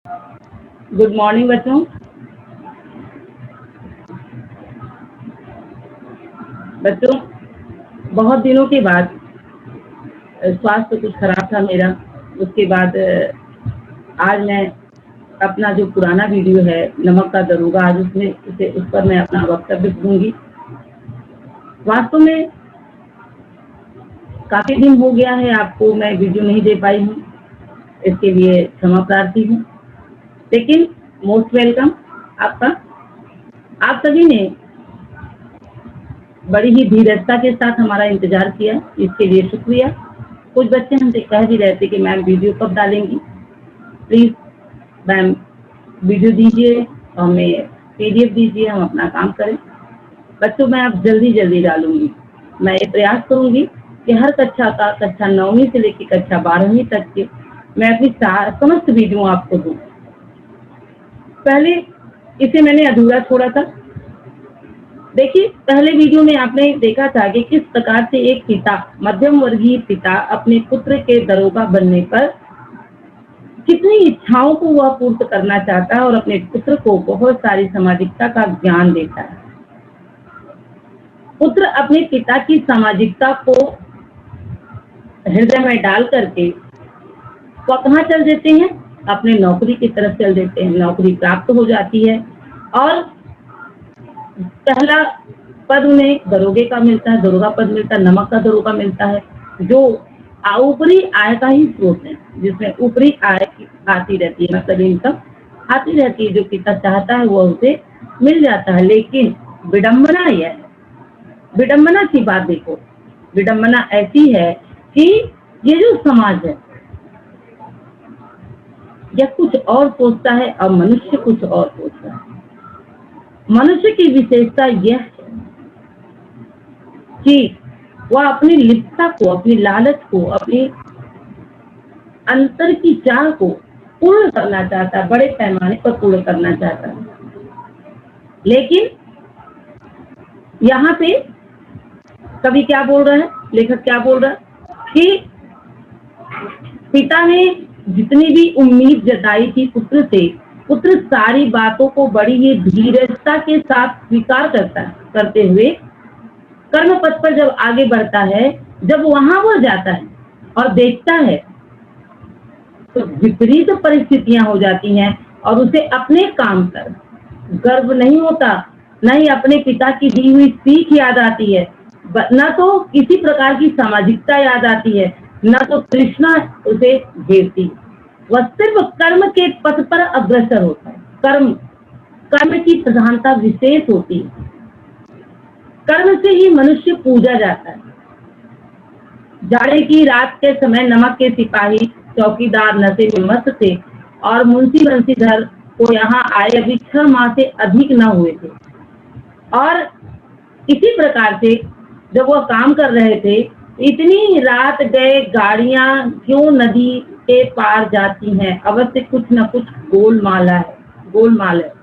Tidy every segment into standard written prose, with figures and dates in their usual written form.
Good morning बच्चों। बच्चों, बहुत दिनों के बाद स्वास्थ्य कुछ खराब था मेरा। उसके बाद आज मैं अपना जो पुराना वीडियो है नमक का दरोगा, आज उस पर मैं अपना वक्तव्य दूंगी। वास्तव में काफी दिन हो गया है आपको मैं वीडियो नहीं दे पाई हूँ, इसके लिए क्षमा प्रार्थी हूँ, लेकिन मोस्ट वेलकम आपका। आप सभी ने बड़ी ही धीरजता के साथ हमारा इंतजार किया, इसके लिए शुक्रिया। कुछ बच्चे हमसे कह भी रहे थे कि मैम वीडियो कब डालेंगी, प्लीज मैम वीडियो दीजिए, हमें PDF दीजिए, हम अपना काम करें। बच्चों, मैं अब जल्दी डालूंगी। मैं ये प्रयास करूंगी कि हर कक्षा का, कक्षा 9वीं से लेकर कक्षा 12वीं तक के मैं अपनी समस्त वीडियो आपको दूं। पहले इसे मैंने अधूरा छोड़ा था। देखिए, पहले वीडियो में आपने देखा था कि किस प्रकार से एक पिता, मध्यम वर्गीय पिता, अपने पुत्र के दरोगा बनने पर कितनी इच्छाओं को वह पूर्ण करना चाहता है और अपने पुत्र को बहुत सारी सामाजिकता का ज्ञान देता है। पुत्र अपने पिता की सामाजिकता को हृदय में डाल करके वो कहाँ चल देते हैं? अपने नौकरी की तरफ चल देते हैं। नौकरी प्राप्त हो जाती है और पहला पद उन्हें दरोगे का मिलता है, दरोगा पद मिलता है, नमक का दरोगा मिलता है, जो ऊपरी आय का ही स्रोत है, जिसमें ऊपरी आय आती रहती है, मतलब इनकम आती रहती है। जो पिता चाहता है वो उसे मिल जाता है। लेकिन विडंबना यह है, विडंबना की बात देखो, विडंबना ऐसी है कि ये जो समाज है यह कुछ और सोचता है और मनुष्य कुछ और सोचता है। मनुष्य की विशेषता यह है कि वह अपनी लिप्तता को, अपनी लालच को, अपनी अंतर की चाह को पूर्ण करना चाहता है, बड़े पैमाने पर पूर्ण करना चाहता है। लेकिन यहाँ पे कवि क्या बोल रहा है, लेखक क्या बोल रहा है कि पिता ने जितनी भी उम्मीद जताई थी पुत्र से, पुत्र सारी बातों को बड़ी ही धीरजता के साथ स्वीकार करते हुए कर्म पथ पर जब आगे बढ़ता है, जब वहां वो जाता है और देखता है तो विपरीत परिस्थितियां हो जाती हैं और उसे अपने काम पर गर्व नहीं होता, न ही अपने पिता की दी हुई सीख याद आती है, न तो किसी प्रकार की सामाजिकता याद आती है, न तो तृष्णा उसे घेरती। वह सिर्फ कर्म के पथ पर अग्रसर होता है। कर्म की प्रधानता विशेष होती है। कर्म से ही मनुष्य पूजा जाता है। जाड़े की रात के समय नमक के सिपाही चौकीदार नशे में मस्त थे और मुंशी बंसीधर को यहाँ आए अभी 6 माह से अधिक न हुए थे। और इसी प्रकार से जब वह काम कर रहे थे, इतनी रात गए गाड़ियां क्यों नदी के पार जाती हैं? अवश्य कुछ न कुछ गोलमाल है।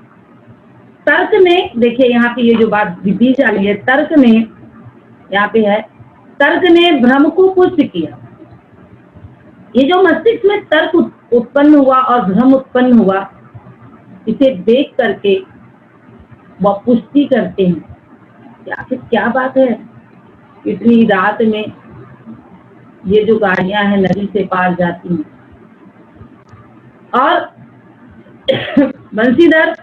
तर्क ने, देखिए यहाँ पे ये जो बात दी जा रही है, तर्क ने यहाँ पे है, तर्क ने भ्रम को पुष्ट किया। ये जो मस्तिष्क में तर्क उत्पन्न हुआ और भ्रम उत्पन्न हुआ, इसे देख करके वह पुष्टि करते हैं। आखिर क्या बात है, इतनी रात में ये जो गाड़ियां हैं नदी से पार जाती हैं। और बंसीधर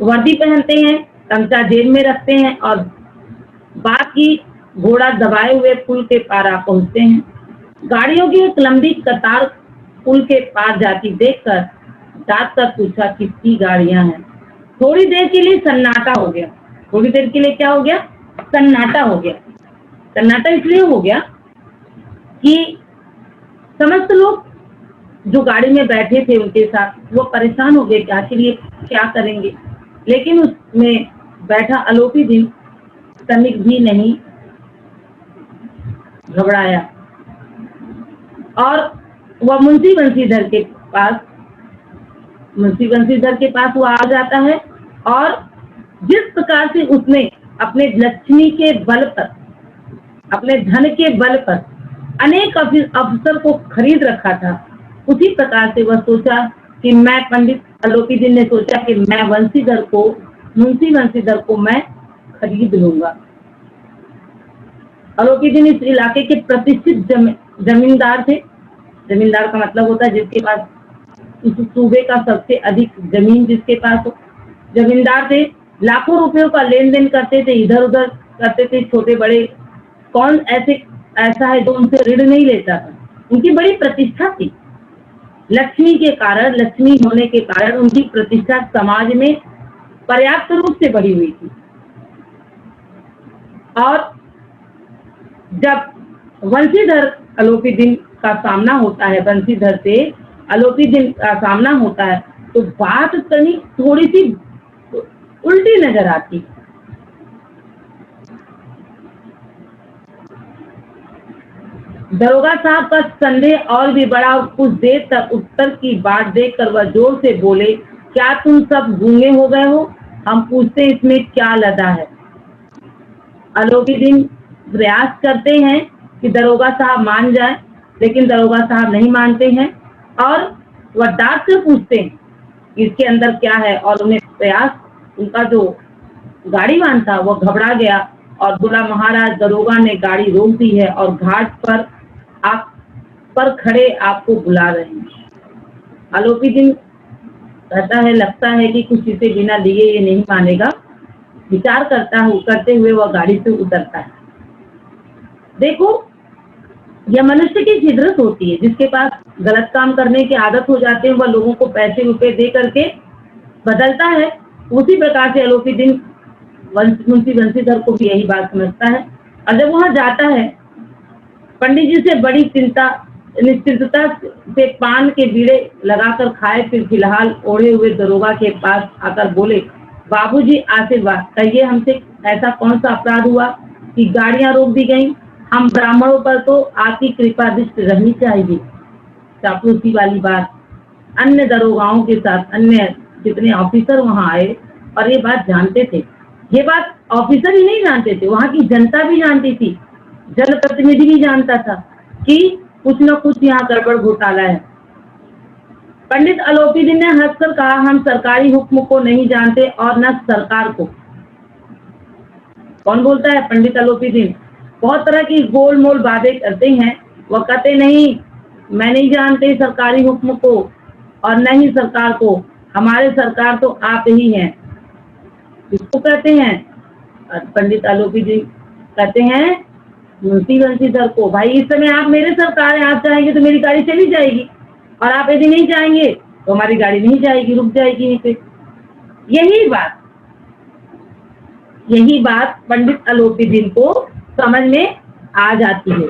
वर्दी पहनते हैं, तमचा जेब में रखते हैं और बाकी घोड़ा दबाए हुए पुल के पार आ पहुंचते हैं। गाड़ियों की एक लंबी कतार पुल के पार जाती देखकर डांट कर पूछा किसकी गाड़ियां हैं। थोड़ी देर के लिए सन्नाटा हो गया। थोड़ी देर के लिए क्या हो गया? सन्नाटा हो गया। सन्नाटा इसलिए हो गया कि समस्त लोग जो गाड़ी में बैठे थे उनके साथ वो परेशान हो गए कि आखिर ये क्या करेंगे। लेकिन उसमें बैठा अलोपी दिन तनिक भी नहीं घबराया और वह मुंशी बंसीधर के पास वो आ जाता है और जिस प्रकार से उसने अपने लक्ष्मी के बल पर, अपने धन के बल पर अनेक अवसर को खरीद रखा था, उसी प्रकार से वह सोचा कि मैं पंडित अलोपीदीन ने सोचा कि मैं मुंशी वंशीधर को मैं खरीद लूंगा। अलोपीदीन इस इलाके के प्रतिष्ठित जमींदार थे। जमींदार का मतलब होता है जिसके पास, उस सूबे का सबसे अधिक जमीन जिसके पास हो। जमींदार थे, लाखों रुपयों का लेन देन करते थे, इधर उधर करते थे, छोटे बड़े। कौन ऐसा है जो उनसे ऋण नहीं लेता था। उनकी बड़ी प्रतिष्ठा थी। लक्ष्मी होने के कारण उनकी प्रतिष्ठा समाज में पर्याप्त रूप से बढ़ी हुई थी। और जब वंशीधर अलोपीदीन का सामना होता है, वंशीधर से अलोपीदीन का सामना होता है, तो बात थोड़ी सी उल्टी नजर आती। दरोगा साहब का संदेह और भी बढ़ा और कुछ देर तक उत्तर की बाट देखकर वह जोर से बोले, क्या तुम सब गूंगे हो गए हो? हम पूछते इसमें क्या लदा है। अलोपीदीन प्रयास करते हैं कि दरोगा साहब मान जाए, लेकिन दरोगा साहब नहीं मानते हैं और वह डांट कर पूछते हैं इसके अंदर क्या है। और उनका जो गाड़ीवान था वो घबरा गया और बोला, महाराज, दरोगा ने गाड़ी रोक दी है और घाट पर खड़े आपको बुला रहे हैं। अलोपीदीन कहता है, लगता है कि कुछ इसे बिना लिए ये नहीं मानेगा। विचार करते हुए वह गाड़ी से उतरता है। देखो, यह मनुष्य की फितरत होती है। जिसके पास गलत काम करने की आदत हो जाते हैं, वह लोगों को पैसे रुपए दे करके बदलता है। उसी प्रकार से अलोपीदीन मुंशी वंशीधर को भी यही बात समझता है। और जब वहां जाता है, पंडित जी से बड़ी निश्चिंतता से पान के बीड़े लगाकर खाए, फिर फिलहाल ओढ़े हुए दरोगा के पास आकर बोले, बाबूजी आशीर्वाद, कहिए हमसे ऐसा कौन सा अपराध हुआ कि गाड़ियां रोक दी गई? हम ब्राह्मणों पर तो आपकी कृपा दृष्टि रहनी चाहिए। चापलूसी वाली बात। अन्य दरोगाओं के साथ अन्य जितने ऑफिसर वहां आए और ये बात जानते थे। ये बात ऑफिसर ही नहीं जानते थे, वहां की जनता भी जानती थी, जनप्रतिनिधि भी जानता था कि कुछ न कुछ यहाँ गड़बड़ घोटाला है। पंडित अलोपीदीन ने हंसकर कहा, हम सरकारी हुक्म को नहीं जानते और न सरकार को। कौन बोलता है? पंडित अलोपीदीन। बहुत तरह की गोल मोल बातें करते हैं। वह कहते नहीं, मैं नहीं जानते सरकारी हुक्म को और न ही सरकार को, हमारे सरकार तो आप ही हैं। किसको कहते हैं? पंडित अलोपीदीन कहते हैं मुंशी वंशीधर को। भाई, इस समय आप मेरे सरकार हैं, आप चाहेंगे तो मेरी गाड़ी चली जाएगी और आप यदि नहीं चाहेंगे तो हमारी गाड़ी नहीं जाएगी, रुक जाएगी यहीं पे। यही बात पंडित अलोपीदीन को समझ में आ जाती है।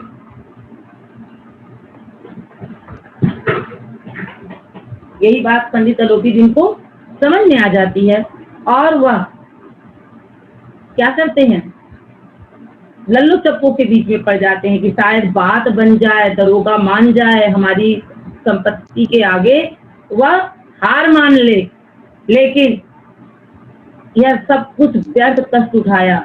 यही बात पंडित अलोपीदीन को समझ में आ जाती है और वह क्या करते हैं, लल्लू चप्पू के बीच में पड़ जाते हैं कि शायद बात बन जाए, दरोगा मान जाए हमारी संपत्ति के आगे, वह हार मान ले। लेकिन यह सब कुछ व्यर्थ कष्ट उठाया,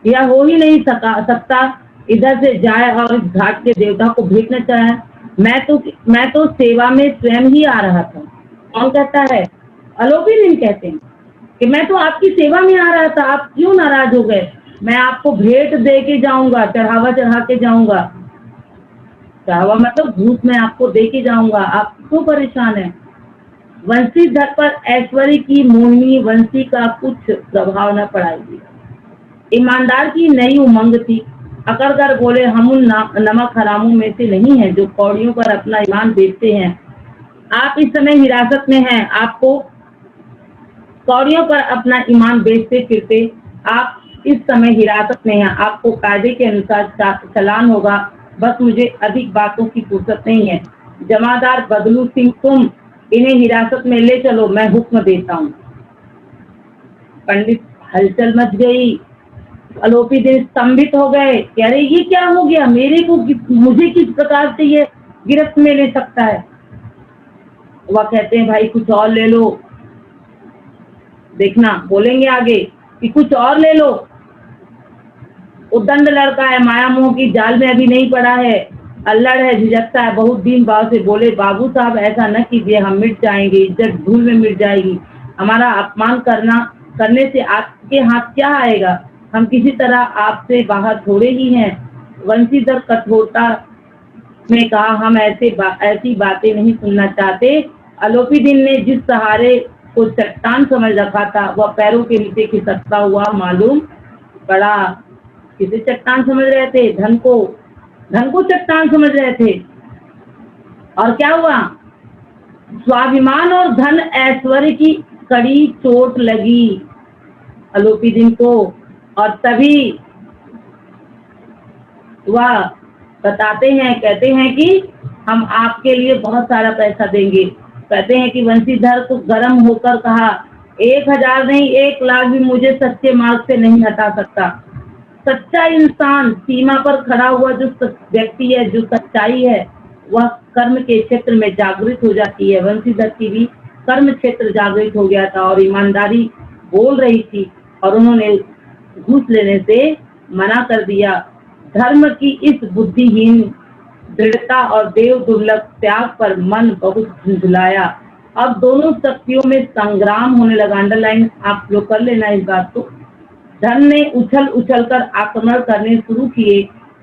यह हो ही नहीं सकता। इधर से जाए और इस घाट के देवता को भेंटना चाहे। मैं तो सेवा में स्वयं ही आ रहा था। कौन कहता है? अलोपीदीन कहते हैं कि मैं तो आपकी सेवा में आ रहा था, आप क्यों नाराज हो गए? मैं आपको भेंट दे के जाऊंगा, चढ़ावा चढ़ा के जाऊंगा। चढ़ावा मतलब घूस मैं आपको दे के जाऊंगा, आप क्यों परेशान है? वंशीधर पर ऐश्वर्य की मोहिनी वंशी का कुछ प्रभाव न पड़ाएगी। ईमानदार की नई उमंग थी। अकड़कर बोले, हम उन नमक हरामों में से नहीं है जो कौड़ियों पर अपना ईमान बेचते हैं। आप इस समय हिरासत में हैं, आपको कौड़ियों पर अपना ईमान बेचते फिरते आप इस समय हिरासत में हैं। आपको कायदे के अनुसार चालान होगा। बस मुझे अधिक बातों की फुर्सत नहीं है। जमादार बदलू सिंह, तुम इन्हें हिरासत में ले चलो, मैं हुक्म देता हूँ। पंडित हलचल मच गई। अलोपीदीन स्तंभित हो गए। कह रहे, ये क्या हो गया? मुझे किस प्रकार से ये गिरफ्त में ले सकता है? वह कहते हैं, भाई कुछ और ले लो। देखना, बोलेंगे आगे कि कुछ और ले लो। उद्दंड लड़का है, माया मोह की जाल में अभी नहीं पड़ा है। अल्लड़ है, झिझकता है, बहुत दिन बाद से बोले, बाबू साहब ऐसा न कीजिए, हम मिट जाएंगे, इज्जत धूल में मिट जाएगी, हमारा अपमान करने से आपके हाथ क्या आएगा, हम किसी तरह आपसे बाहर थोड़े ही हैं। वंशीधर कठोरता में कहा, हम ऐसी बातें नहीं सुनना चाहते। अलोपीदीन ने जिस सहारे को चट्टान समझ रखा था वह पैरों के नीचे खिसकता हुआ मालूम पड़ा। किसे चट्टान समझ रहे थे? धन को चट्टान समझ रहे थे। और क्या हुआ? स्वाभिमान और धन ऐश्वर्य की कड़ी चोट लगी अलोपीदीन को, और तभी वह बताते हैं, कहते हैं कि हम आपके लिए बहुत सारा पैसा देंगे। कहते हैं कि वंशीधर को गर्म होकर कहा, 1000 नहीं 1 लाख भी मुझे सच्चे मार्ग से नहीं हटा सकता। सच्चा इंसान, सीमा पर खड़ा हुआ जो व्यक्ति है, जो सच्चाई है, वह कर्म के क्षेत्र में जागृत हो जाती है। वंशीधर की भी कर्म क्षेत्र जागृत हो गया था और ईमानदारी बोल रही थी, और उन्होंने घूस लेने से मना कर दिया। धर्म की इस बुद्धिहीन दृढ़ता और देव दुर्लभ त्याग पर मन बहुत झुंझुलाया। अब दोनों शक्तियों में संग्राम होने लगा। अंडरलाइन आप लोग कर लेना इस बात को। धन ने उछल कर आक्रमण करने शुरू किए।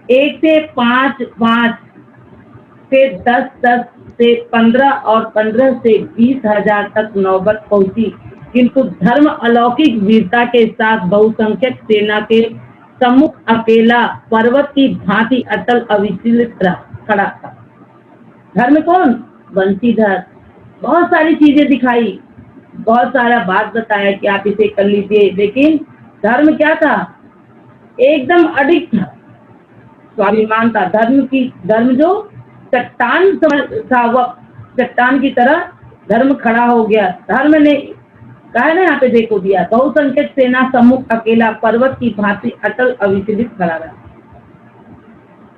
1 से 5, 5 से 10, 10 से 15 और 15 से 20,000 तक नौबत पहुंची, किंतु धर्म अलौकिक वीरता के साथ बहुसंख्यक सेना के सम्मुख अकेला पर्वत की भांति अटल अविचलित खड़ा था। धर्म कौन? वंशीधर। बहुत सारी चीजें दिखाई, बहुत सारा बात बताया कि आप इसे कर लीजिए, लेकिन धर्म क्या था? एकदम अडिग था, स्वाभिमान था। धर्म जो चट्टान था, वह चट्टान की तरह धर्म खड़ा हो गया। धर्म ने कहा है ना, यहाँ पे देखो दिया, बहुसंख्यक सेना सम्मुख अकेला पर्वत की भांति अटल अविचलित खड़ा रहा।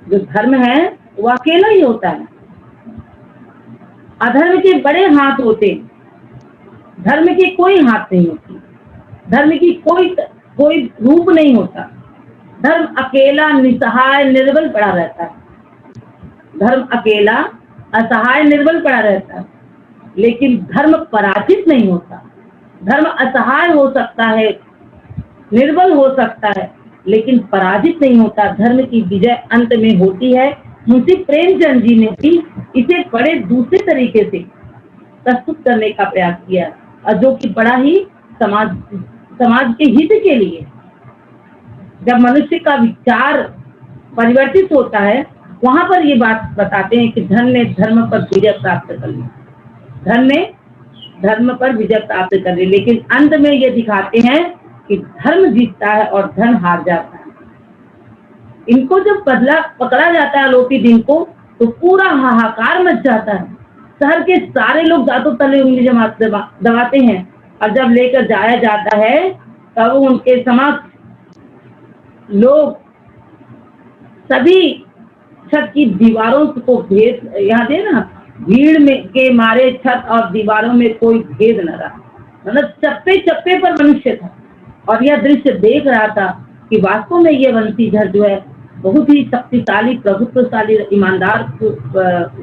जो धर्म है वो अकेला ही होता है। अधर्म के बड़े हाथ होते, धर्म के कोई हाथ नहीं होती, धर्म की कोई रूप नहीं होता। धर्म अकेला निसहाय निर्बल पड़ा रहता है। धर्म अकेला असहाय निर्बल पड़ा रहता है, लेकिन धर्म पराजित नहीं होता। धर्म असहाय हो सकता है, निर्बल हो सकता है, लेकिन पराजित नहीं होता। धर्म की विजय अंत में होती है। मुंशी प्रेमचंद जी ने भी इसे बड़े दूसरे तरीके से प्रस्तुत करने का प्रयास किया, और जो कि बड़ा ही समाज के हित के लिए। जब मनुष्य का विचार परिवर्तित होता है, वहां पर ये बात बताते हैं कि धन ने धर्म पर विजय प्राप्त कर ली। धन ने धर्म पर विजय प्राप्त कर ली, लेकिन अंत में ये दिखाते हैं कि धर्म जीतता है और धन हार जाता है। इनको जब पकड़ा जाता है अलोपीदीन को, तो पूरा हाहाकार मच जाता है। शहर के सारे लोग दांतों तले उंगली दबाते हैं, और जब लेकर जाया जाता है तब उनके समक्ष लोग सभी छत की दीवारों को भेद, यहाँ दे ना, भीड़ में के मारे छत और दीवारों में कोई भेद न रहा। मतलब चप्पे चप्पे पर मनुष्य था, और यह दृश्य देख रहा था कि वास्तव में ये वंशीधर जो है बहुत ही शक्तिशाली, प्रभुत्वशाली, ईमानदार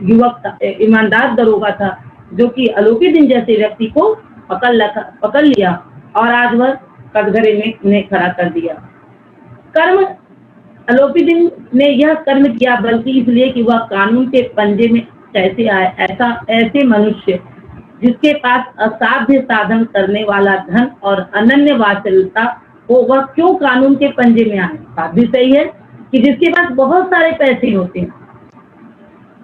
युवक था, ईमानदार दरोगा था, जो कि अलोपीदीन जैसे व्यक्ति को पकड़ लिया और आज वह कटघरे में उन्हें खड़ा कर दिया। कर्म अलोपीदीन ने यह कर्म किया बल्कि इसलिए कि वह कानून के पंजे में कैसे आए। ऐसे मनुष्य जिसके पास असाध्य साधन करने वाला धन और अनन्य वात्सल्यता हो, वह क्यों कानून के पंजे में आए? बात भी सही है कि जिसके पास बहुत सारे पैसे होते हैं,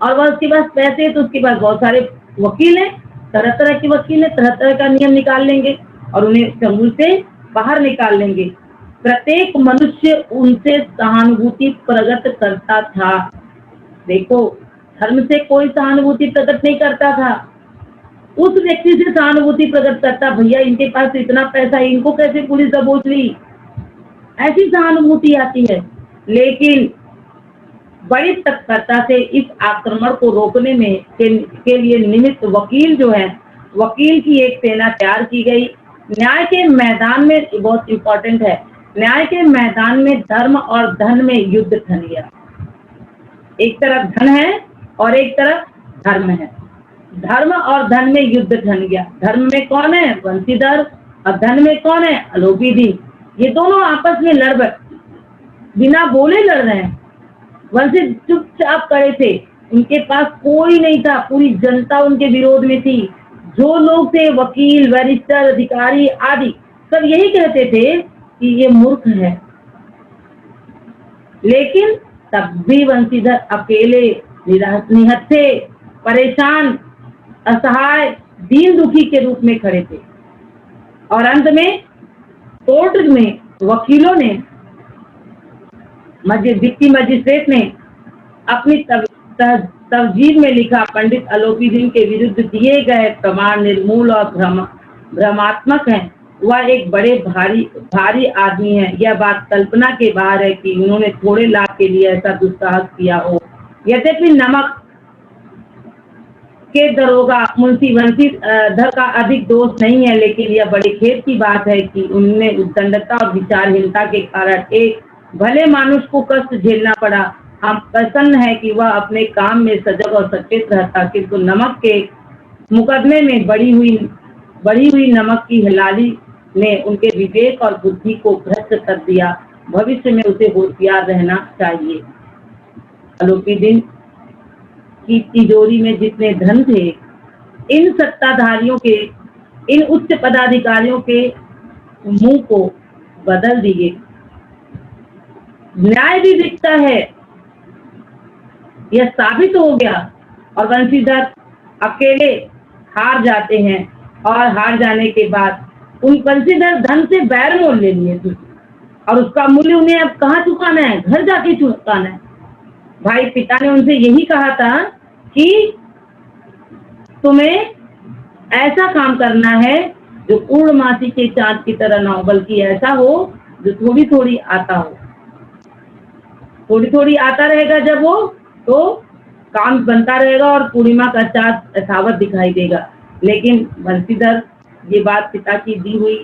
और वह उसके पास पैसे है तो उसके पास बहुत सारे वकील हैं, तरह तरह के वकील हैं, तरह तरह का नियम निकाल लेंगे और उन्हें चंगुल से बाहर निकाल लेंगे। प्रत्येक मनुष्य उनसे सहानुभूति प्रकट करता था। देखो, धर्म से कोई सहानुभूति प्रकट नहीं करता था, उस व्यक्ति से सहानुभूति प्रकट करता, भैया इनके पास इतना पैसा है, इनको कैसे पुलिस दबोच ली, ऐसी सहानुभूति आती है। लेकिन बड़ी तत्परता से इस आक्रमण को रोकने में के लिए निमित्त वकील जो है, वकील की एक सेना तैयार की गई। न्याय के मैदान में, बहुत इंपॉर्टेंट है, न्याय के मैदान में धर्म और धन में युद्ध ठन गया। एक तरफ धन है और एक तरफ धर्म है। धर्म और धन में युद्ध ठन गया। धर्म में कौन है? वंशीधर। और धन में कौन है? अलोपी दीन। ये दोनों आपस में लड़ बिना बोले लड़ रहे हैं। वंशी चुपचाप खड़े थे, उनके पास कोई नहीं था, पूरी जनता उनके विरोध में थी। जो लोग थे, वकील, बैरिस्टर, अधिकारी आदि, सब यही कहते थे कि ये मूर्ख है। लेकिन तब भी वंशीधर अकेले, निहत्थे, परेशान, असहाय, दीन दुखी के रूप में खड़े थे। और अंत में कोर्ट में वकीलों ने, डिप्टी मजिस्ट्रेट ने अपनी तहजीब में लिखा, पंडित अलोपी दीन के विरुद्ध दिए गए प्रमाण निर्मूल और भ्रमात्मक हैं। वह एक बड़े भारी आदमी है। यह बात कल्पना के बाहर है कि उन्होंने थोड़े लाभ के लिए ऐसा दुस्साहस किया हो। यद्यपि नमक के दरोगा मुंशी वंशीधर का अधिक दोष नहीं है, लेकिन यह बड़े खेद की बात है कि उन्हें उद्दंडता और विचारहीनता के कारण एक भले मानुष को कष्ट झेलना पड़ा। हम प्रसन्न है कि वह अपने काम में सजग और सचेत रहता, किंतु नमक के मुकदमे में बढ़ी हुई नमक की हिलाली ने उनके विवेक और बुद्धि को भ्रष्ट कर दिया। भविष्य में उसे होशियार रहना चाहिए। अलोपी दीन की तिजोरी में जितने धन थे, इन सत्ताधारियों के, इन उच्च पदाधिकारियों के मुंह को बदल दिए। न्याय भी दिखता है, यह साबित हो गया। और वंशीधर अकेले हार जाते हैं। और हार जाने के बाद उन वंशीधर धन से बैर मोल ले लिए थे, और उसका मूल्य उन्हें अब कहाँ चुकाना है? घर जाके चुकाना है। भाई पिता ने उनसे यही कहा था कि तुम्हें ऐसा काम करना है जो पूर्णमासी के चांद की तरह ना हो, बल्कि ऐसा हो जो थोड़ी थोड़ी आता हो। थोड़ी थोड़ी आता रहेगा जब वो, तो काम बनता रहेगा और पूर्णिमा का चांद यथावत दिखाई देगा। लेकिन वंशीधर ये बात पिता की दी हुई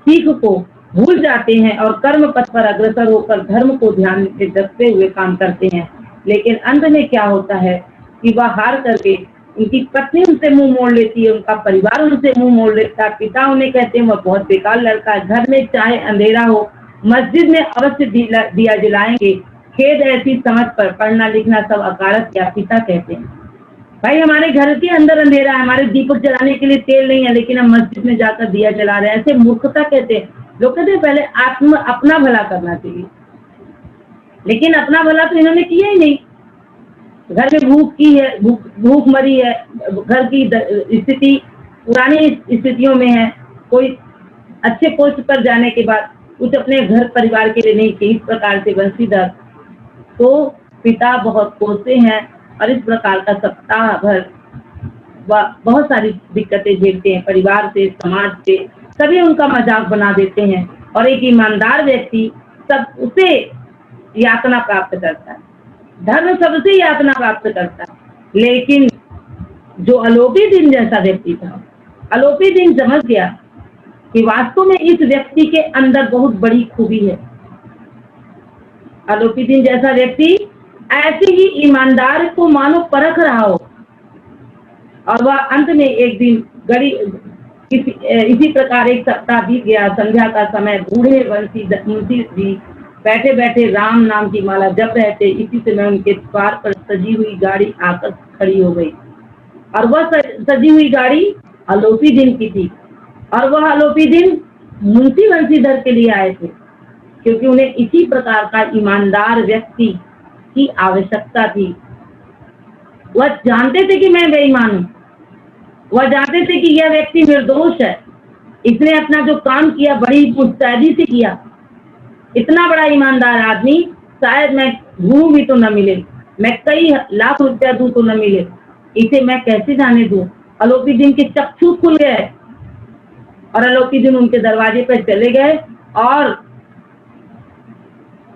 सीख को भूल जाते हैं और कर्म पथ पर अग्रसर होकर धर्म को ध्यान में रखते हुए काम करते हैं। लेकिन अंत में क्या होता है कि वह हार करके, उनकी पत्नी उनसे मुंह मोड़ लेती है, उनका परिवार उनसे मुंह मोड़ लेता है। पिता उन्हें कहते हैं वह बहुत बेकार लड़का है, घर में चाहे अंधेरा हो, मस्जिद में अवश्य दिया जलाएंगे, खेद ऐसी समझ पर पढ़ना लिखना सब अकारत क्या। पिता कहते हैं भाई हमारे घर के अंदर अंधेरा है, हमारे दीपक जलाने के लिए तेल नहीं है, लेकिन हम मस्जिद में जाकर दिया जला रहे हैं। ऐसे मूर्खता कहते हैं। लोग कहते हैं पहले अपना भला करना चाहिए, लेकिन अपना भला तो इन्होंने किया ही नहीं। घर में भूख की है, भूख मरी है, घर की स्थिति पुरानी स्थितियों में है, कोई अच्छे पोस्ट पर जाने के बाद कुछ अपने घर परिवार के लिए नहीं किया। इस प्रकार से वंशीधर तो पिता बहुत कोसते हैं और इस प्रकार का सप्ताह भर बहुत सारी दिक्कतें झेलते हैं। परिवार से, समाज से सभी उनका मजाक बना देते हैं और एक ईमानदार व्यक्ति सब उसे यातना प्राप्त करता है, धर्म सबसे यातना प्राप्त करता है। लेकिन जो अलोपी दीन जैसा व्यक्ति था, अलोपी दीन समझ गया कि वास्तव में इस व्यक्ति के अंदर बहुत बड़ी खूबी है। अलोपी दीन जैसा व्यक्ति ऐसे ही ईमानदार को मानो परख रहा हो। और वह अंत में एक दिन इसी प्रकार एक सप्ताह बीत गया। संध्या का समय, बूढ़े मुंशी जी बैठे बैठे राम नाम की माला जप रहे थे। इसी समय उनके द्वार पर सजी हुई गाड़ी आकर खड़ी हो गई, और वह सजी हुई गाड़ी अलोपी दीन की थी। और वह अलोपी दीन मुंशी वंशीधर के लिए आए थे, क्योंकि उन्हें इसी प्रकार का ईमानदार व्यक्ति की आवश्यकता थी। वह जानते थे कि मैं बेईमान हूं, वह जानते थे कि यह व्यक्ति निर्दोष है, इसने अपना जो काम किया बड़ी मुस्तैदी से किया। इतना बड़ा ईमानदार आदमी शायद मैं ढूंढूं भी तो न मिले, मैं कई लाख रुपया दूं तो न मिले, इसे मैं कैसे जाने दूं। अलोपी दीन के चक्षु खुल गए और अलोपी दीन उनके दरवाजे पर चले गए और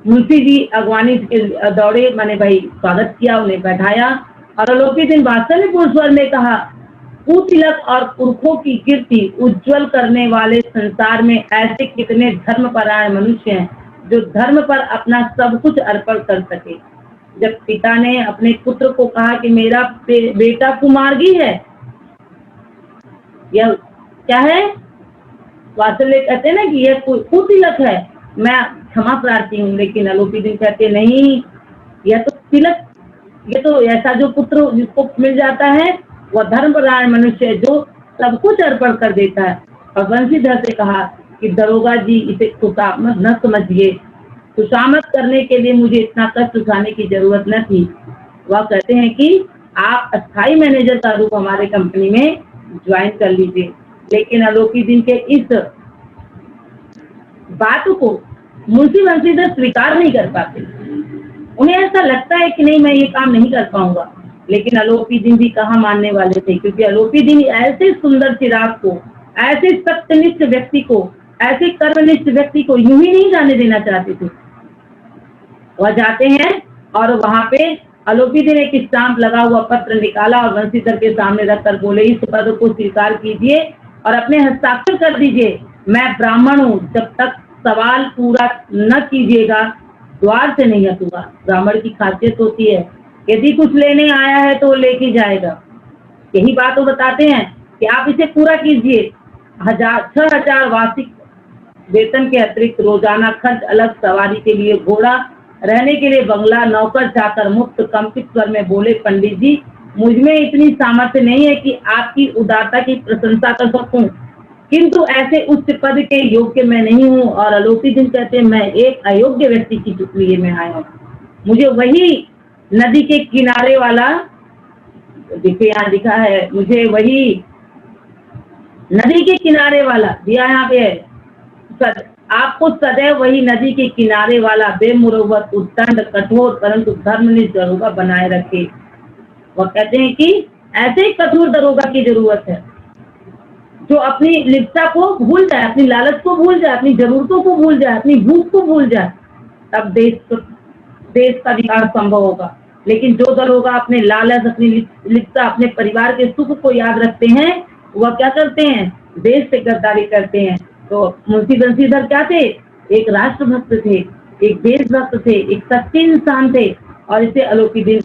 मुंशी जी अगवानी के दौड़े, मैंने भाई स्वागत किया, उन्हें बैठाया। और अलोपी दीन वात्सल्यपूर्ण स्वर में कहा, कुतिलक और पुरखों की कीर्ति उज्जवल करने वाले संसार में ऐसे कितने धर्मपरायण मनुष्य हैं जो धर्म पर अपना सब कुछ अर्पण कर सके। जब पिता ने अपने पुत्र को कहा कि मेरा बेटा कुमार्गी है, यह क्या है, वात्सल्य कहते हैं ना कि यह कुतिलक है, मैं क्षमा प्रार्थी हूँ, लेकिन अलोपीदीन कहते नहीं, यह तो तिलक, ये तो ऐसा जो पुत्र जिसको मिल जाता है वह धर्मपरायण मनुष्य है जो सब कुछ अर्पण कर देता है। और बंशीधर से कहा कि दरोगा जी इसे खुशामद न समझिए, खुशामद करने के लिए मुझे इतना कष्ट उठाने की जरूरत न थी। वह कहते हैं कि आप अस्थाई मैनेजर का रूप हमारे कंपनी में ज्वाइन कर लीजिए। लेकिन अलोपीदीन के इस बात को मुंशी बंशीधर स्वीकार नहीं कर पाते। उन्हें ऐसा लगता है कि नहीं, मैं ये काम नहीं कर पाऊंगा। लेकिन अलोपीदीन भी कहाँ मानने वाले थे, क्योंकि अलोपीदीन ऐसे सुंदर चिराग को, ऐसे सत्यनिष्ठ व्यक्ति को, ऐसे कर्मनिष्ठ व्यक्ति को यूं ही नहीं जाने देना चाहते थे। वह जाते हैं और वहां पे अलोपीदीन एक स्टाम्प लगा हुआ पत्र निकाला और बंशीधर के सामने रखकर बोले, इस पद को स्वीकार कीजिए और अपने हस्ताक्षर कर दीजिए। मैं ब्राह्मण हूँ, जब तक सवाल पूरा न कीजिएगा द्वार से नहीं हटूंगा। ब्राह्मण की खासियत होती है, यदि कुछ लेने आया है तो लेके जाएगा। यही बात वो बताते हैं कि आप इसे पूरा कीजिए। 6,000 वार्षिक वेतन के अतिरिक्त रोजाना खर्च, अलग सवारी के लिए घोड़ा, रहने के लिए बंगला, नौकर चाकर मुफ्त। कंपित स्वर में बोले, पंडित जी मुझ में इतनी सामर्थ्य नहीं है कि आपकी उदारता की प्रशंसा कर सकूं, किंतु ऐसे उच्च पद के योग्य मैं नहीं हूँ। और अलोपीदीन कहते हैं, मैं एक अयोग्य व्यक्ति की लिए में आया हूँ। मुझे वही नदी के किनारे वाला, देखिए यहाँ लिखा है, मुझे वही नदी के किनारे वाला दिया यहाँ पे है, आपको सदैव वही नदी के किनारे वाला बेमुरव्वत, उद्दंड, कठोर परंतु धर्मनिष्ठ दरोगा बनाए रखे। वह कहते हैं कि ऐसे ही कठोर दरोगा की जरूरत है जो अपनी लिप्सा को भूल जाए, अपनी लालच को भूल जाए, अपनी जरूरतों को भूल जाए, अपनी भूख को भूल जाए, तब देश का विकास संभव होगा। लेकिन जो दरोगा अपने लालच, अपनी लिप्सा, अपने परिवार के सुख को याद रखते हैं, वह क्या करते हैं, देश से गद्दारी करते हैं। तो मुंशी बंशीधर क्या थे, एक राष्ट्रभक्त थे, एक देशभक्त थे, एक सच्चे इंसान थे, और इसे अलोपीदीन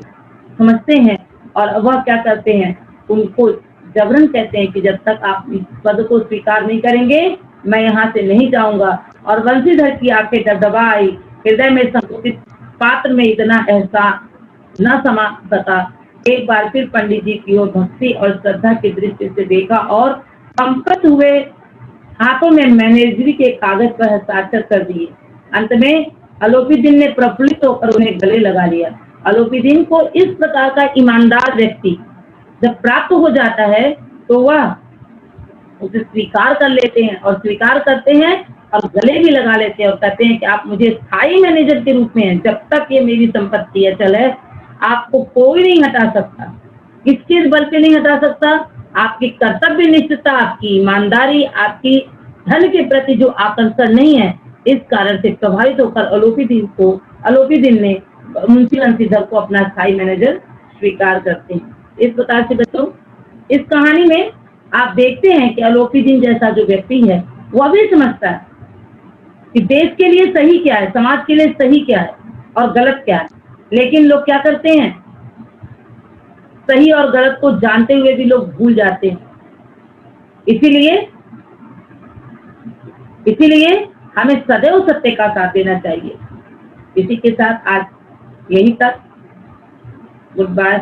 समझते हैं। और वह क्या करते हैं, उनको जबरन कहते हैं कि जब तक आप इस पद को स्वीकार नहीं करेंगे मैं यहाँ से नहीं जाऊंगा। और बंशीधर की आंखें डबडबा आई, हृदय में संकुचित पात्र में इतना एहसास न समा सका। एक बार फिर पंडित जी की ओर भक्ति और श्रद्धा की दृष्टि से देखा और कंपित हुए हाथों में मैनेजरी के कागज पर हस्ताक्षर कर दिए। अंत में अलोपीदीन ने प्रफुल्लित होकर उन्हें गले लगा लिया। अलोपीदीन को इस प्रकार का ईमानदार व्यक्ति जब प्राप्त हो जाता है तो वह उसे स्वीकार कर लेते हैं, और स्वीकार करते हैं और गले भी लगा लेते हैं और कहते हैं कि आप मुझे स्थायी मैनेजर के रूप में हैं, जब तक ये मेरी संपत्ति अचल है आपको कोई नहीं हटा सकता। किस बल पे नहीं हटा सकता, आपकी कर्तव्य निष्ठता, आपकी ईमानदारी, आपकी धन के प्रति जो आकर्षण नहीं है, इस कारण से प्रभावित होकर अलोपीदीन ने मुंशी बंशीधर को अपना स्थायी मैनेजर स्वीकार करते हैं। इस प्रकार से बच्चों इस कहानी में आप देखते हैं कि अलोपीदीन जैसा जो व्यक्ति है वह भी समझता है कि देश के लिए सही क्या है, समाज के लिए सही क्या है और गलत क्या है। लेकिन लोग क्या करते हैं, सही और गलत को जानते हुए भी लोग भूल जाते हैं। इसीलिए हमें सदैव सत्य का साथ देना चाहिए। इसी के साथ आज यही तक, गुड बाय।